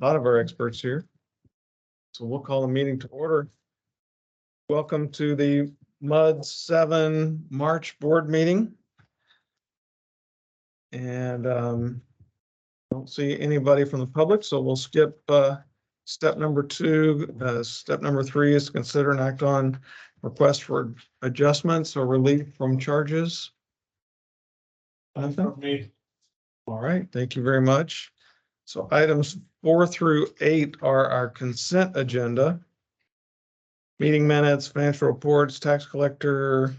a lot of our experts here. So we'll call the meeting to order. Welcome to the MUD 7 March board meeting. And don't see anybody from the public, so we'll skip step number 2. Step number 3 is to consider and act on request for adjustments or relief from charges. Nothing? All right, thank you very much. So items 4 through 8 are our consent agenda. Meeting minutes, financial reports, tax collector.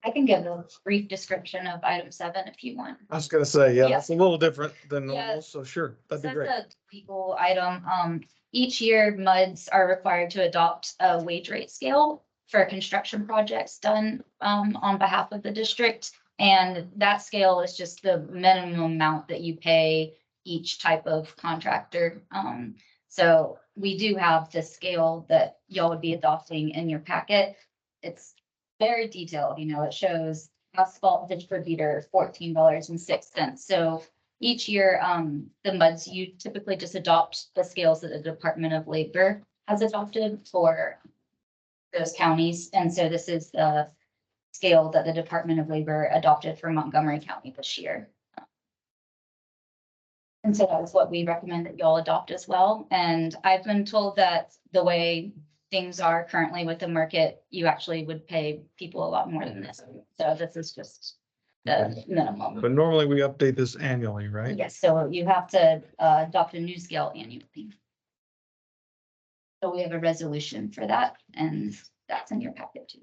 I can give a brief description of item 7 if you want. I was gonna say, yeah, Yeah. that's a little different than normal, Yeah. so sure, that'd be So great. that's a legal item. Each year MUDs are required to adopt a wage rate scale for construction projects done on behalf of the district. And that scale is just the minimum amount that you pay each type of contractor. So we do have the scale that y'all would be adopting in your packet. It's very detailed, it shows asphalt distributor, $14.06. So each year, the MUDs, you typically just adopt the scales that the Department of Labor has adopted for those counties. And so this is the scale that the Department of Labor adopted for Montgomery County this year. And so that is what we recommend that y'all adopt as well. And I've been told that the way things are currently with the market, you actually would pay people a lot more than this. So this is just the minimum. But normally we update this annually, right? Yes, so you have to adopt a new scale annually. So we have a resolution for that, and that's in your packet too.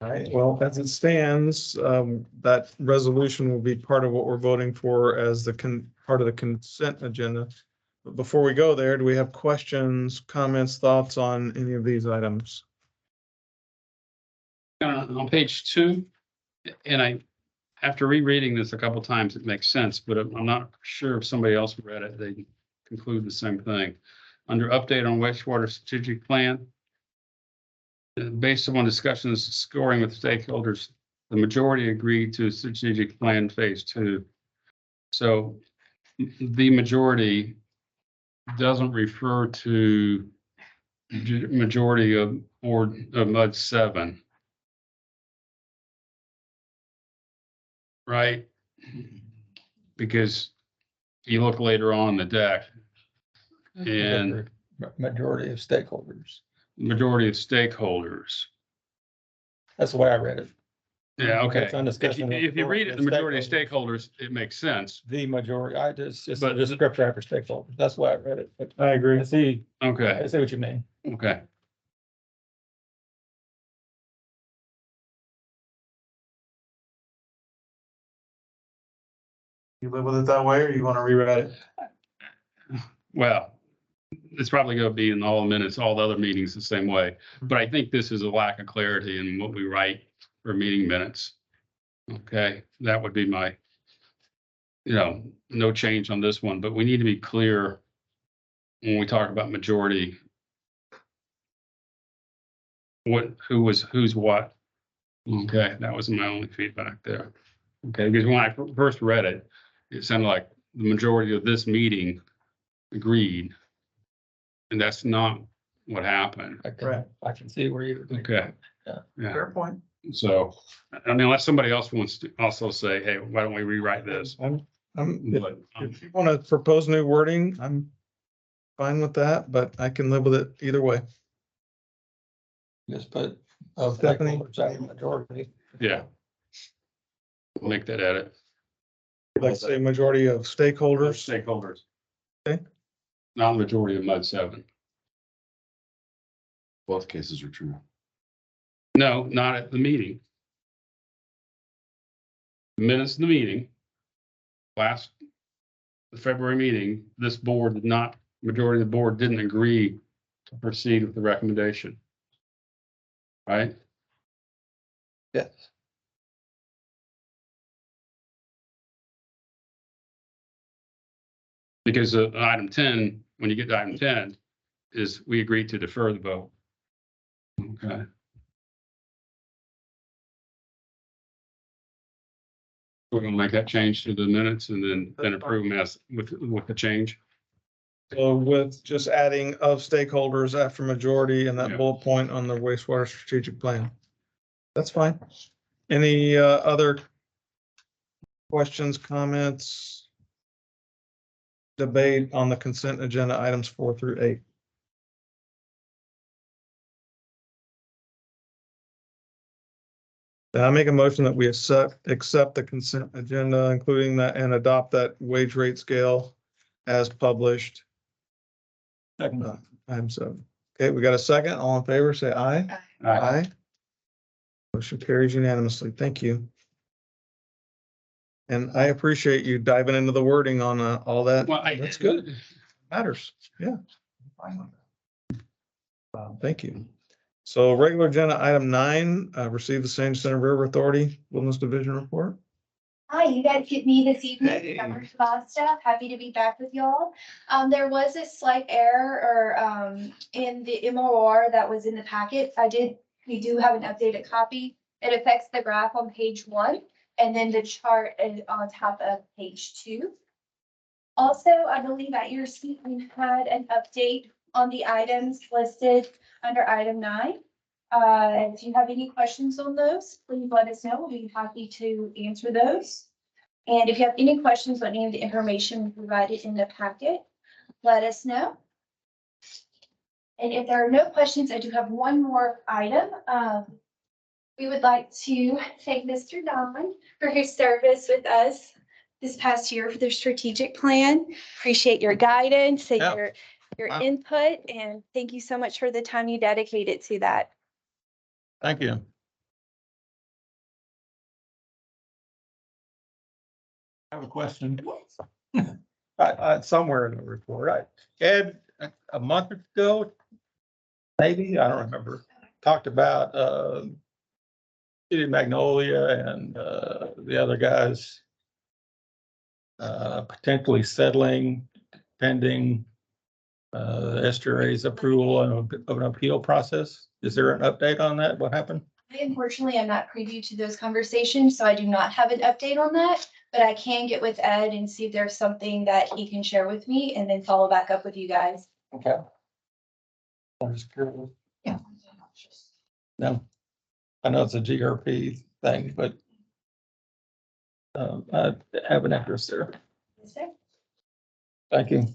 All right, well, as it stands, that resolution will be part of what we're voting for as the part of the consent agenda. But before we go there, do we have questions, comments, thoughts on any of these items? On page 2, and after rereading this a couple times, it makes sense, but I'm not sure if somebody else read it, they conclude the same thing. Under update on wastewater strategic plan, based upon discussions scoring with stakeholders, the majority agreed to strategic plan phase 2. So the majority doesn't refer to majority of MUD 7. Right? Because you look later on the deck and Majority of stakeholders. majority of stakeholders. That's the way I read it. Yeah, okay. It's on discussion If you read it, the majority of stakeholders. stakeholders, it makes sense. The majority, it's just But- a descriptor for stakeholders. That's why I read it. But I agree. I see Okay, what you mean. okay. You live with it that way, or you want to rewrite it? Well, it's probably gonna be in all the minutes, all the other meetings the same way. But I think this is a lack of clarity in what we write for meeting minutes. Okay, that would be my, no change on this one, but we need to be clear when we talk about majority. Who's what? Okay, that was my only feedback there. Okay, because when I first read it, it sounded like the majority of this meeting agreed. And that's not what happened. I can see where you. Okay. Yeah. Yeah, Fair point. so, I mean, unless somebody else wants to also say, hey, why don't we rewrite this? If But, if you want to propose new wording, I'm fine with that, but I can live with it either way. Just put of Stephanie? stakeholders, I mean, majority. yeah. Make that edit. Like say majority of stakeholders. Stakeholders. Okay. Not the majority of MUD 7. Both cases are true. No, not at the meeting. Minutes of the meeting. The February meeting, this board did not, majority of the board didn't agree to proceed with the recommendation. Right? Yes. Because item 10, when you get to item 10, is we agreed to defer the vote. Okay. We're gonna make that change to the minutes and then approve them as with the change. So with just adding of stakeholders after majority and that Yeah. bullet point on the wastewater strategic plan. That's fine. Any other questions, comments? Debate on the consent agenda items 4 through 8. Then I make a motion that we accept the consent agenda, including that, and adopt that wage rate scale as published. Item 7. Okay, we got a second. All in favor, say aye. Aye. Motion carries unanimously. Thank you. And I appreciate you diving into the wording on all that. Well, That's good. Matters. Yeah. Thank you. So regular agenda item 9, receive the San Jacinto River Authority Wilderness Division report. Hi, you guys get me this evening. Hey. Summer Costa, happy to be back with y'all. There was a slight error in the MOR that was in the packet. We do have an updated copy. It affects the graph on page 1 and then the chart is on top of page 2. Also, I believe at your seat, we had an update on the items listed under item 9. If you have any questions on those, please let us know. We'll be happy to answer those. And if you have any questions on any of the information provided in the packet, let us know. And if there are no questions, I do have one more item. We would like to thank Mr. Don for his service with us this past year for the strategic plan. Appreciate your guidance and Yeah. your Wow. input, and thank you so much for the time you dedicated to that. Thank you. I have a question. Somewhere in the report, Ed, a month ago, maybe, I don't remember, talked about, City of Magnolia and, the other guys potentially settling pending, SJRA's approval of an appeal process. Is there an update on that? What happened? I unfortunately am not privy to those conversations, so I do not have an update on that, but I can get with Ed and see if there's something that he can share with me and then follow back up with you guys. Okay. I'm just curious. Yeah. No, I know it's a GRP thing, but I have an interest there. Yes, sir. Thank you.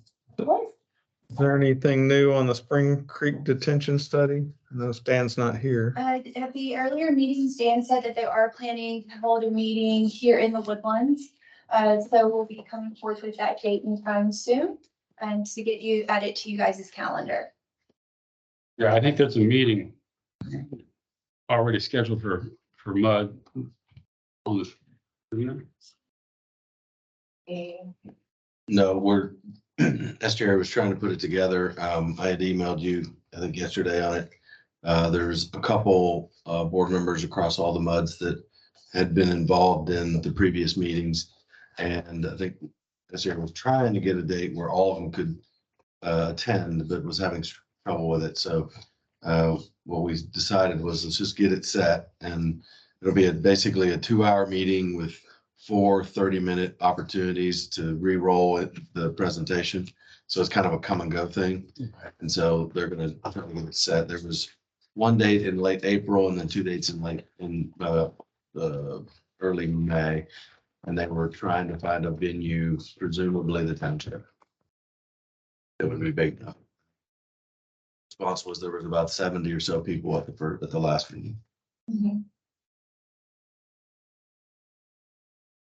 Is there anything new on the Spring Creek detention study? I know Stan's not here. At the earlier meetings, Dan said that they are planning to hold a meeting here in the Woodlands. So we'll be coming forth with that date and time soon and to get you added to you guys' calendar. Yeah, I think there's a meeting already scheduled for MUD on this. Isn't there? No, SJR was trying to put it together. I had emailed you, I think yesterday on it. There's a couple board members across all the MUDs that had been involved in the previous meetings. And I think SJR was trying to get a date where all of them could attend, but was having trouble with it. So what we decided was let's just get it set, and it'll be basically a 2-hour meeting with 4 30-minute opportunities to re-roll the presentation. So it's kind of a come and go thing. And so they're going to get it set. There was one date in late April and then 2 dates in early May. And they were trying to find a venue, presumably the township. It would be big enough. Response was there was about 70 or so people at the last meeting.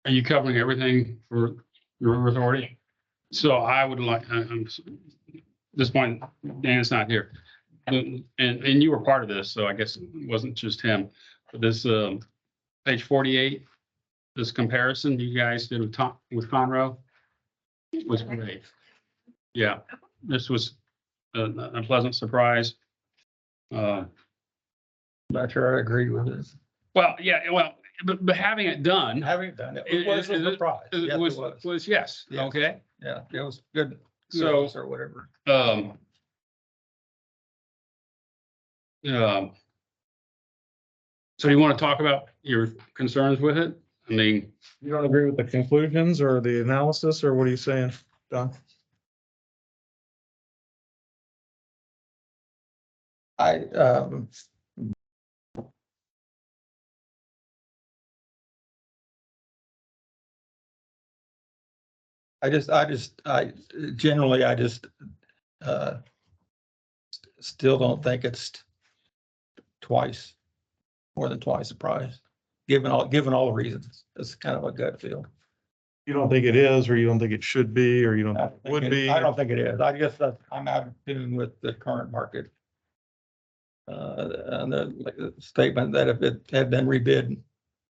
Are you covering everything for the River Authority? So I would like, this point, Dan's not here. And you were part of this, so I guess it wasn't just him. But this page 48, this comparison you guys did with Conroe was great. Yeah, this was a pleasant surprise. Not sure I agree with this. Well, yeah, well, but having it done, Having done it, It- it was it- a surprise. Yes, it it was was. yes, Yes. okay. Yeah, it was good. So- service or whatever. So you want to talk about your concerns with it? I mean, You don't agree with the conclusions or the analysis, or what are you saying, Don? I, I generally, uh, still don't think it's twice, more than twice the price, given all the reasons. It's kind of a gut feel. You don't think it is, or you don't think it should be, or you don't think it would be? I don't think it is. I guess that I'm out of tune with the current market. And the statement that if it had been rebid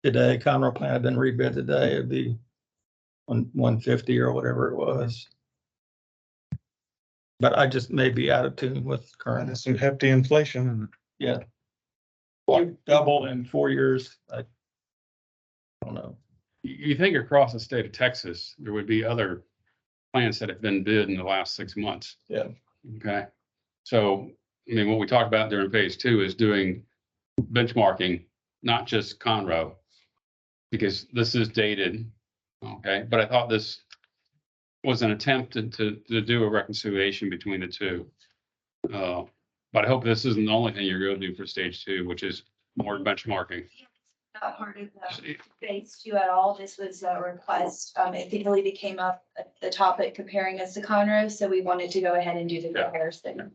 today, Conroe plant had been rebid today, it'd be 150 or whatever it was. But I just may be out of tune with And current. it's some hefty inflation, and Yeah. Like double in 4 years. I don't know. you think across the state of Texas, there would be other plants that have been bid in the last 6 months. Yeah. Okay, so, I mean, what we talked about during phase two is doing benchmarking, not just Conroe. Because this is dated, okay, but I thought this was an attempt to do a reconciliation between the two. But I hope this isn't the only thing you're going to do for stage two, which is more benchmarking. Not part of the phase two at all. This was a request. It really came up at the topic comparing us to Conroe, so we wanted to go ahead and do the Yeah. comparison.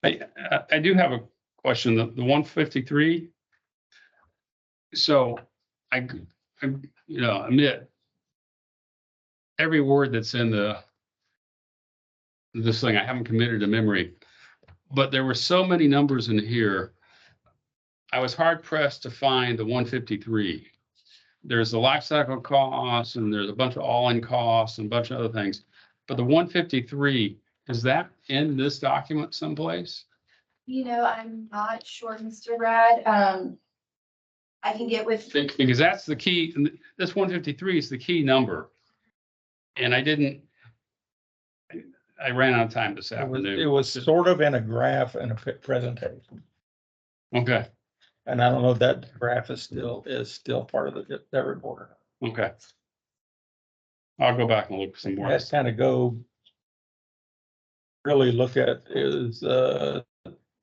I do have a question, the 153. So I admit every word that's in this thing, I haven't committed to memory, but there were so many numbers in here. I was hard pressed to find the 153. There's the life cycle costs and there's a bunch of all-in costs and a bunch of other things. But the 153, is that in this document someplace? You know, I'm not sure, Mr. Brad. I can get with, Because that's the key. This 153 is the key number. And I ran out of time this afternoon. It was sort of in a graph and a presentation. Okay, And I don't know if that graph is still part of that report. okay. I'll go back and look some more. Let's kind of really look at is, the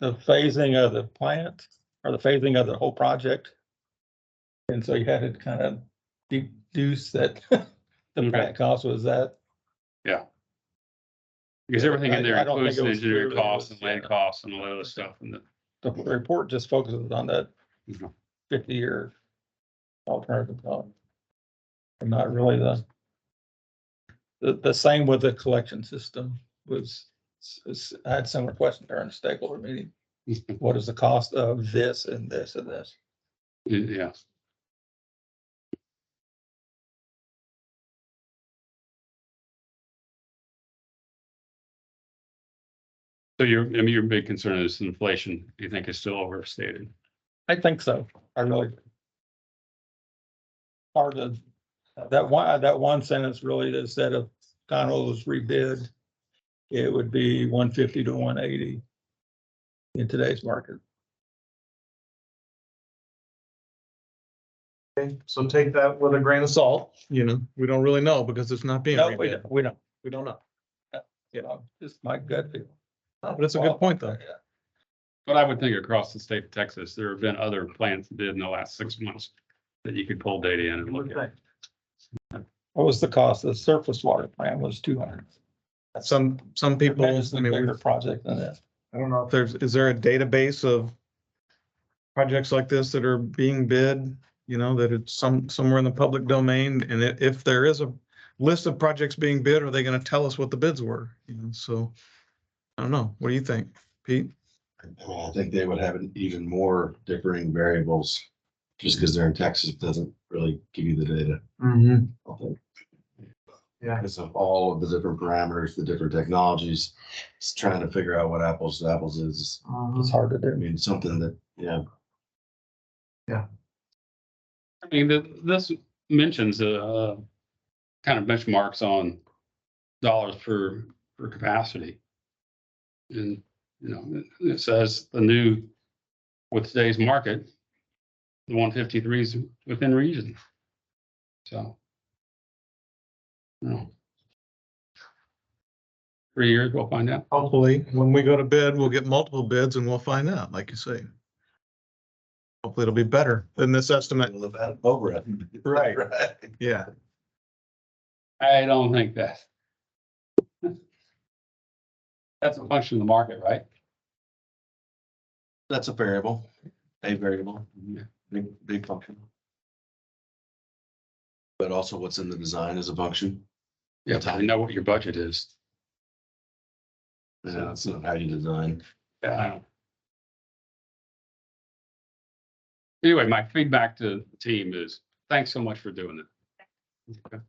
phasing of the plant or the phasing of the whole project. And so you had to kind of deduce that the Okay. plant cost was that. Because everything in there I don't think includes it the was engineering clear that it costs was- and land costs and all that other stuff. And The report just focuses on that Mhm. 50-year alternative cost. And not really the same with the collection system I had similar question during the stakeholder meeting. What is the cost of this and this and this? Yeah. So your big concern is inflation, you think is still overstated? I think so. I really. Part of that one sentence really that said if Conroe was rebid, it would be 150 to 180 in today's market. Okay, so take that with a grain of salt, we don't really know because it's not being No, rebid. we don't, We don't know. just my gut feel. But it's a good point, though. Yeah. But I would think across the state of Texas, there have been other plants that did in the last 6 months that you could pull data in and look at. What was the cost of the surface water plant was 200. Some people, That is the bigger project than that. I don't know if is there a database of projects like this that are being bid, that it's somewhere in the public domain? And if there is a list of projects being bid, are they going to tell us what the bids were? So I don't know. What do you think, Pete? I think they would have even more differing variables. Just because they're in Texas doesn't really give you the data. Mm-hmm. I think. Yeah. Because of all of the different parameters, the different technologies, it's trying to figure out what apples to apples is. It's hard to I do. mean, something that, I mean, this mentions kind of benchmarks on dollars per capacity. And, it says with today's market, the 153 is within reason. So. No. 3 years, we'll find out. Hopefully, when we go to bid, we'll get multiple bids and we'll find out, like you say. Hopefully it'll be better than this estimate. Over it. Right. Right. Yeah. I don't think that. That's a function of the market, right? That's a variable, big function. But also what's in the design is a function. Yeah, I know what your budget is. Yeah, it's not how you design. Yeah, I know. Anyway, my feedback to the team is, thanks so much for doing it. Okay.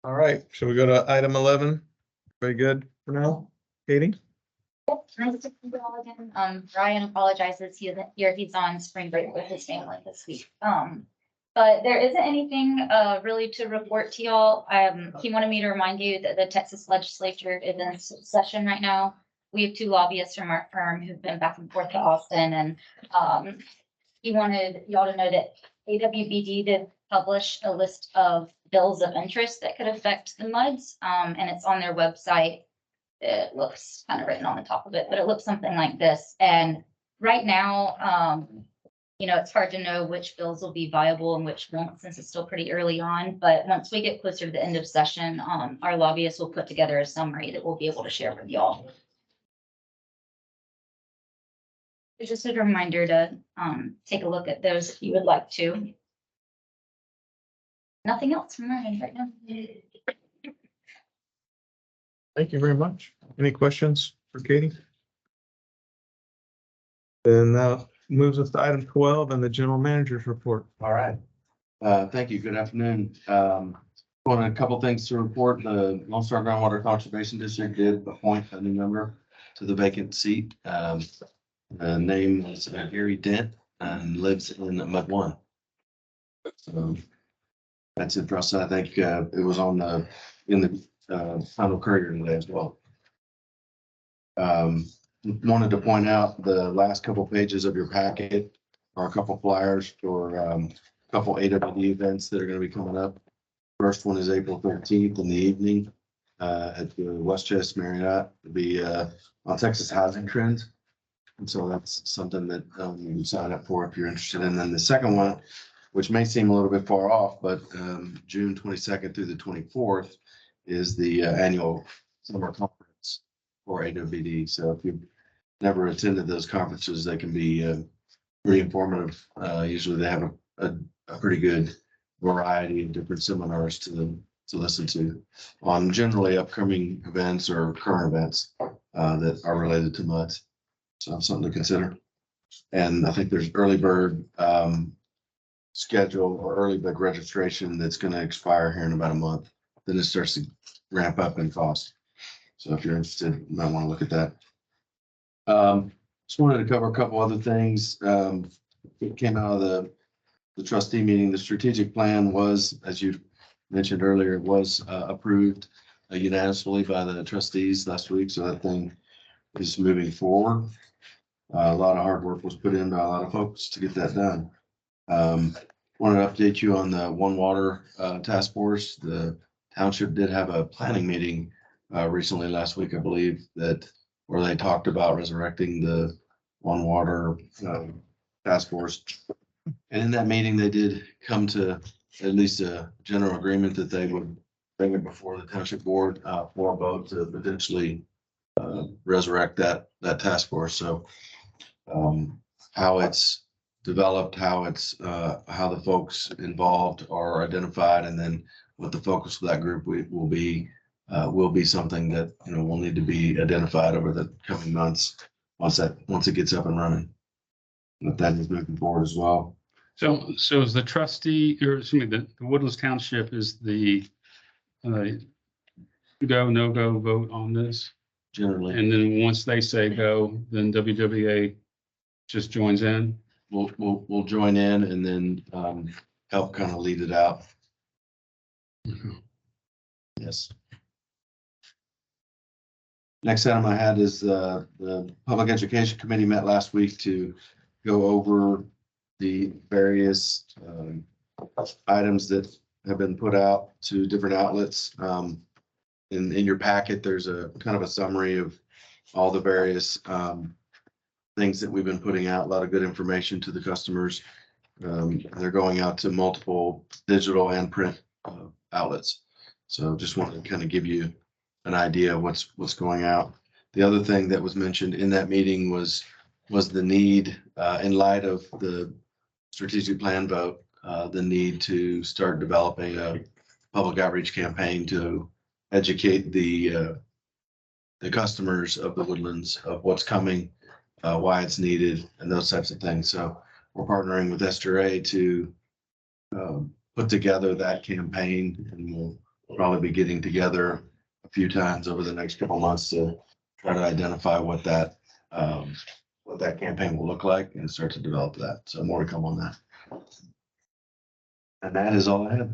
All right, shall we go to item 11? Very good for now, Katie? Nice to see you all again. Brian apologizes, he's on spring break with his family this week. But there isn't anything, really to report to y'all. He wanted me to remind you that the Texas legislature is in session right now. We have 2 lobbyists from our firm who've been back and forth to Austin, and, he wanted y'all to know that AWBD did publish a list of bills of interest that could affect the MUDs, and it's on their website. It looks kind of written on the top of it, but it looks something like this. And right now, it's hard to know which bills will be viable and which won't, since it's still pretty early on. But once we get closer to the end of session, our lobbyists will put together a summary that we'll be able to share with y'all. It's just a reminder to take a look at those if you would like to. Nothing else from my end right now. Thank you very much. Any questions for Katie? Then that moves us to item 12 and the general manager's report. All right. Thank you. Good afternoon. Want a couple things to report. The Lone Star Groundwater Conservation District did appoint a new member to the vacant seat. The name is Gary Dent and lives in Mud One. So that's it for us. I think it was on in the Final Courier today as well. Wanted to point out the last couple pages of your packet are a couple flyers for a couple AWD events that are going to be coming up. First one is April 13th in the evening at the Westchester Marriott. It'll be on Texas housing trends. And so that's something that you can sign up for if you're interested. And then the second one, which may seem a little bit far off, but June 22nd through the 24th is the annual summer conference for AWD. So if you've never attended those conferences, they can be pretty informative. Usually they have a pretty good variety of different seminars to listen to on generally upcoming events or current events that are related to MUDs. So something to consider. And I think there's early bird schedule or early bird registration that's going to expire here in about a month. Then it starts to ramp up in cost. So if you're interested, you might want to look at that. Just wanted to cover a couple other things. It came out of the trustee meeting. The strategic plan was, as you mentioned earlier, was approved unanimously by the trustees last week. So that thing is moving forward. A lot of hard work was put in by a lot of folks to get that done. Wanted to update you on the One Water task force. The township did have a planning meeting recently last week, I believe, where they talked about resurrecting the One Water task force. And in that meeting, they did come to at least a general agreement that they would bring it before the township board for a vote to potentially resurrect that task force. So how it's developed, how the folks involved are identified, and then what the focus of that group will be something that will need to be identified over the coming months once it gets up and running. But that is moving forward as well. So is the trustee, or excuse me, the Woodlands Township is the go, no-go vote on this? Generally, And then once they say go, then WWA just joins in? we'll join in and then help kind of lead it out. Yes. Next item I had is the Public Education Committee met last week to go over the various items that have been put out to different outlets. In your packet, there's a kind of a summary of all the various things that we've been putting out, a lot of good information to the customers. They're going out to multiple digital and print outlets. So just wanted to kind of give you an idea of what's going out. The other thing that was mentioned in that meeting was the need, in light of the strategic plan vote, the need to start developing a public outreach campaign to educate the customers of the Woodlands of what's coming, why it's needed, and those types of things. So we're partnering with SRA to put together that campaign, and we'll probably be getting together a few times over the next couple months to try to identify what that campaign will look like and start to develop that. So more to come on that. And that is all I have.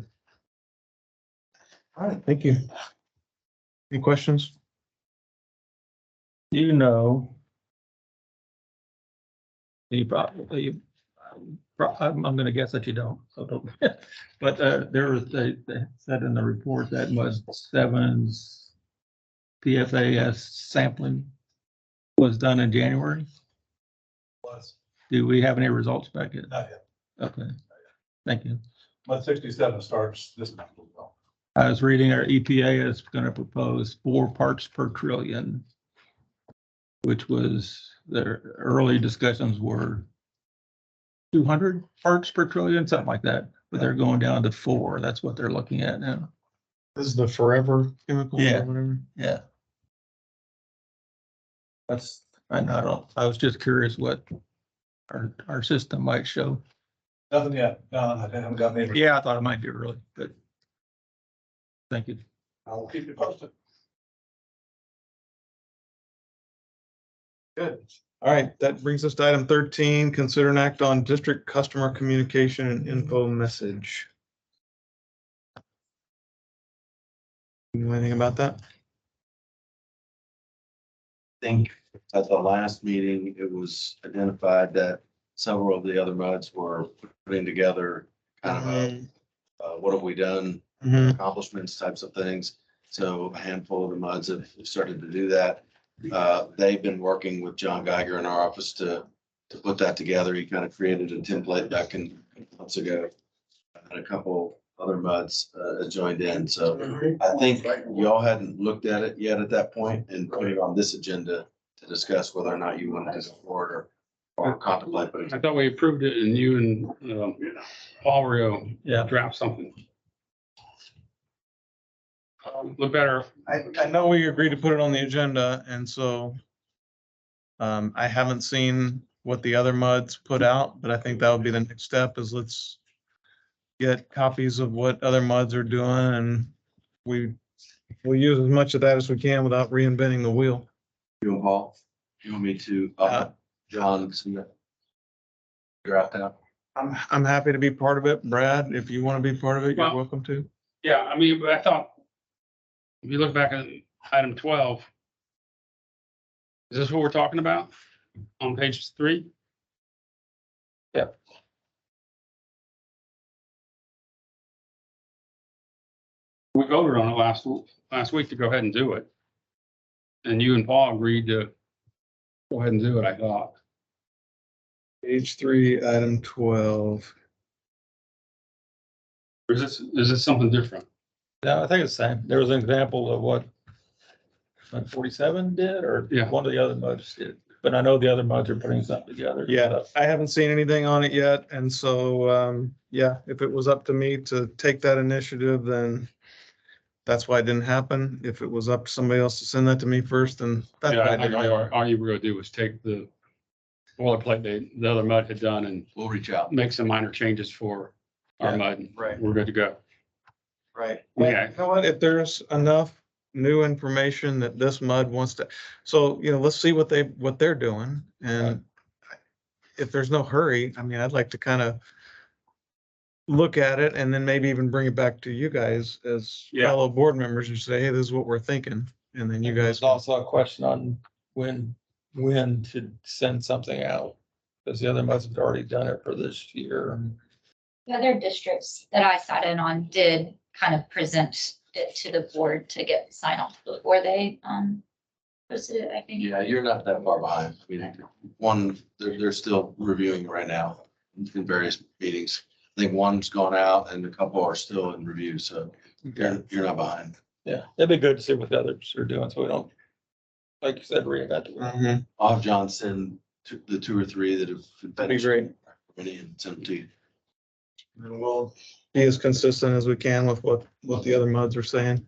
All right, thank you. Any questions? You know. I'm gonna guess that you don't, so don't. But there was, they said in the report that was Seven's PFAS sampling was done in January. Do we have any results back yet? Not yet. Okay, thank you. Mud 67 starts this month. I was reading our EPA is gonna propose 4 parts per trillion, which was, their early discussions were 200 parts per trillion, something like that, but they're going down to 4. That's what they're looking at now. This is the forever chemical Yeah. or whatever. Yeah. That's, I don't, I was just curious what our system might show. Nothing yet. No, I haven't got any. Yeah, I thought it might be early, but thank you. I'll keep you posted. Good. All right, that brings us to item 13, consider an act on district customer communication and info message. You know anything about that? Think at the last meeting, it was identified that several of the other muds were putting together kind of a, what have we done, Mhm. accomplishments types of things. So a handful of the muds have started to do that. They've been working with John Geiger in our office to put that together. He kind of created a template back in months ago. And a couple other muds joined in. So I think y'all hadn't looked at it yet at that point and put it on this agenda to discuss whether or not you wanted to support or contemplate. But I thought we approved it and you and Paul were gonna Yeah. draft something. Look better. I know we agreed to put it on the agenda, and so I haven't seen what the other muds put out, but I think that would be the next step is let's get copies of what other muds are doing, and we'll use as much of that as we can without reinventing the wheel. You and Paul, you want me to, John, submit draft out? I'm happy to be part of it. Brad, if you want to be part of it, you're Well- welcome to. Yeah, I mean, but I thought, if you look back at item 12, is this what we're talking about on page 3? Yeah. We voted on it last week to go ahead and do it. And you and Paul agreed to go ahead and do it, I thought. Page 3, item 12. Or is this something different? No, I think it's the same. There was an example of what 47 did, or Yeah. one of the other muds did, but I know the other muds are putting something together. Yeah, I haven't seen anything on it yet, and so, yeah, if it was up to me to take that initiative, then that's why it didn't happen. If it was up to somebody else to send that to me first, then that's Yeah, why I it think didn't happen. all you were gonna do was take the boilerplate the other mud had done and We'll reach out. make some minor changes for our Yeah, mud. right. We're good to go. Right. Yeah. You know what, if there's enough new information that this mud wants to, so, let's see what they're doing, and if there's no hurry, I mean, I'd like to kind of look at it and then maybe even bring it back to you guys as Yeah. fellow board members and say, hey, this is what we're thinking, and then you guys. There's also a question on when to send something out. because the other ones have already done it for this year. The other districts that I sat in on did kind of present it to the board to get sign off before they, posted it, I think. Yeah, you're not that far behind. I mean, one, they're still reviewing it right now in various meetings. I think one's gone out and a couple are still in review, so you're not behind. Yeah, it'd be good to see what the others are doing, so we don't, like you said, reinvent the wheel. I'll have John send the two or three that have. That'd be great. And send them to you. And we'll be as consistent as we can with what the other MUDs are saying.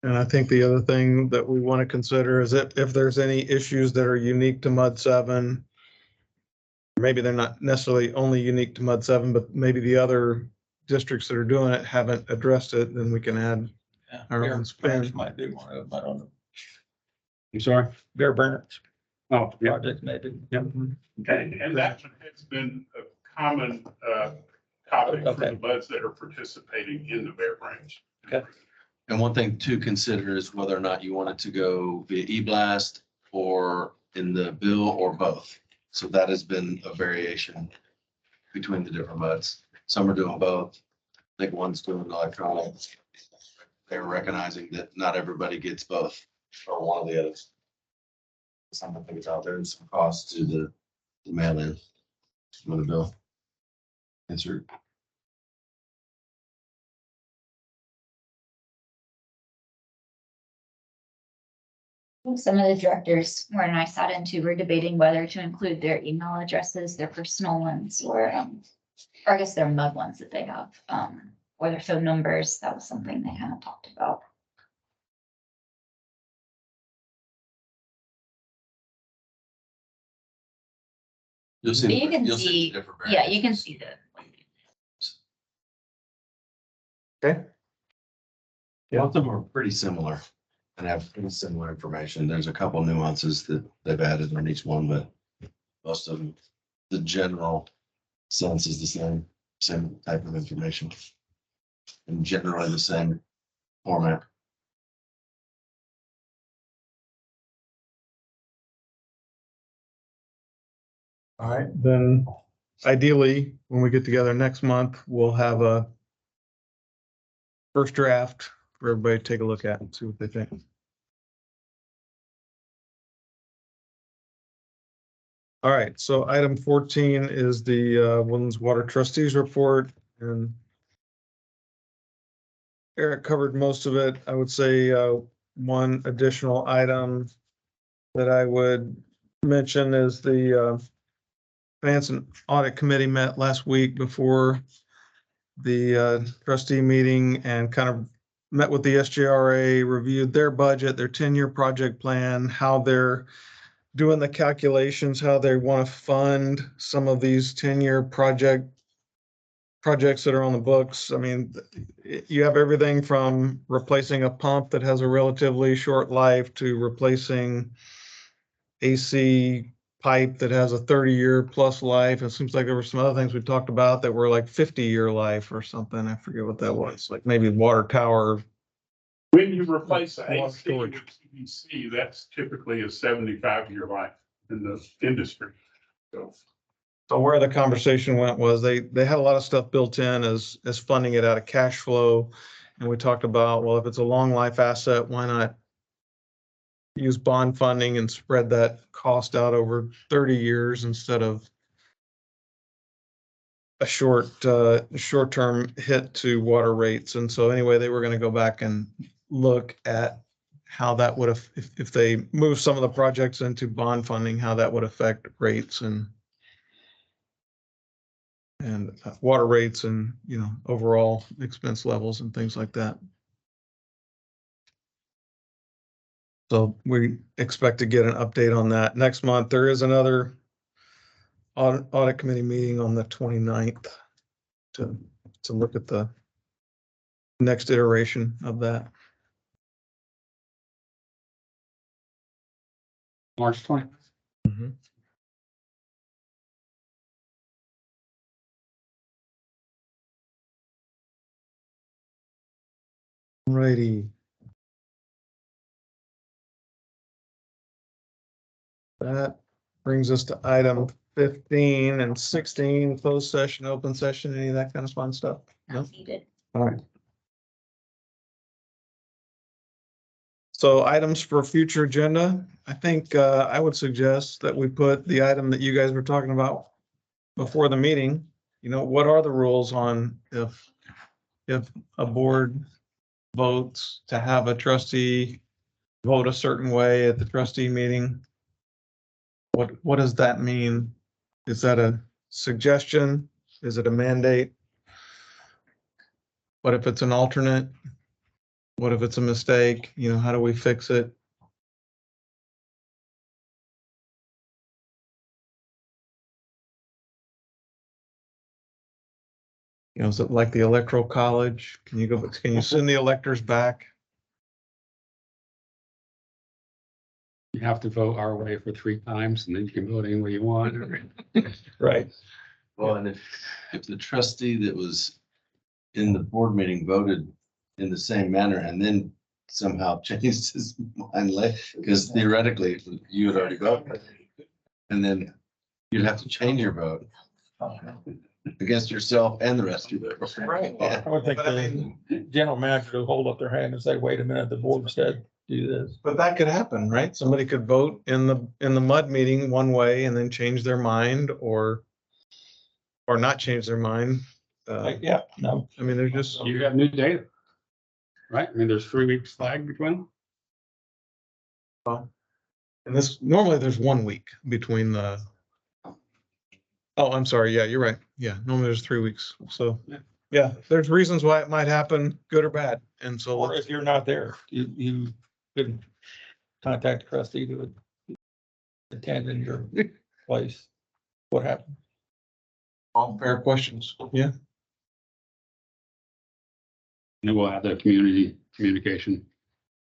And I think the other thing that we want to consider is if there's any issues that are unique to MUD 7, maybe they're not necessarily only unique to MUD 7, but maybe the other districts that are doing it haven't addressed it, then we can add Yeah, our Bear own spin. Burns might do one of them, I don't know. I'm sorry. Bear Burns Oh, yeah. project maybe. And that one has been a common topic for the buds that are participating in the Bear Branch. Okay. And one thing to consider is whether or not you want it to go via e-blast or in the bill or both. So that has been a variation between the different MUDs. Some are doing both. I think one's doing electronic. They're recognizing that not everybody gets both or one of the others. Some of the things out there and some costs to the mail-in with the bill. Insert. Some of the directors when I sat into were debating whether to include their email addresses, their personal ones, or I guess their MUD ones that they have, or their phone numbers. That was something they kind of talked about. You'll see. You can you'll see, different yeah, you can variations. see the. Okay. Both of them are pretty similar and have pretty similar information. There's a couple nuances that they've added on each one, but most of them, the general sense is the same type of information. And generally the same format. All right, then ideally, when we get together next month, we'll have a first draft for everybody to take a look at and see what they think. All right, so item 14 is the Woodlands Water Trustees Report, and Eric covered most of it. I would say one additional item that I would mention is the Finance and Audit Committee met last week before the trustee meeting and kind of met with the SGRA, reviewed their budget, their 10-year project plan, how they're doing the calculations, how they want to fund some of these 10-year projects that are on the books. I mean, you have everything from replacing a pump that has a relatively short life to replacing AC pipe that has a 30-year plus life. It seems like there were some other things we talked about that were like 50-year life or something. I forget what that was, like maybe water tower. When you replace the Water AC storage. with PVC, that's typically a 75-year life in the industry. So where the conversation went was they had a lot of stuff built in as funding it out of cash flow. And we talked about, well, if it's a long life asset, why not use bond funding and spread that cost out over 30 years instead of a short-term hit to water rates. And so anyway, they were going to go back and look at how that would have, if they move some of the projects into bond funding, how that would affect rates and water rates and, overall expense levels and things like that. So we expect to get an update on that next month. There is another audit committee meeting on the 29th to look at the next iteration of that. March 20th. Righty. That brings us to item 15 and 16, closed session, open session, any of that kind of fun stuff? No? Needed. All right. So items for future agenda, I think I would suggest that we put the item that you guys were talking about before the meeting. You know, what are the rules on if a board votes to have a trustee vote a certain way at the trustee meeting? What does that mean? Is that a suggestion? Is it a mandate? What if it's an alternate? What if it's a mistake? You know, how do we fix it? You know, is it like the electoral college? Can you send the electors back? You have to vote our way for 3 times and then you can vote any way you want. Right. Well, and if the trustee that was in the board meeting voted in the same manner and then somehow changed his mind late, because theoretically you had already voted. And then you'd have to change your vote against yourself and the rest of you. Right. Yeah. I would think But I the general manager will hold up their hand and say, wait a minute, the board said do this. But that could happen, right? Somebody could vote in the mud meeting one way and then change their mind or not change their mind. Yeah, no. I mean, they're just, You have new data. Right? I mean, there's 3 weeks lag between them. and this, normally there's 1 week between the. Oh, I'm sorry. Yeah, you're right. Yeah, normally there's 3 weeks. So, yeah, there's reasons why it might happen, good or bad. And so Or if you're not there, you could contact the trustee to attend in your place. What happened? all fair questions. Yeah. And we'll have the community communication.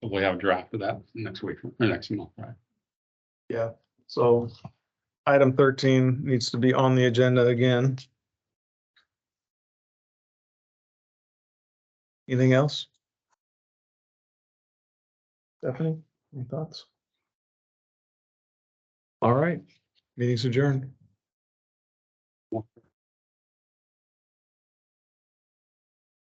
We'll have a draft of that next week or next month, right? Yeah. So item 13 needs to be on the agenda again. Anything else? Stephanie, any thoughts? All right, meeting's adjourned.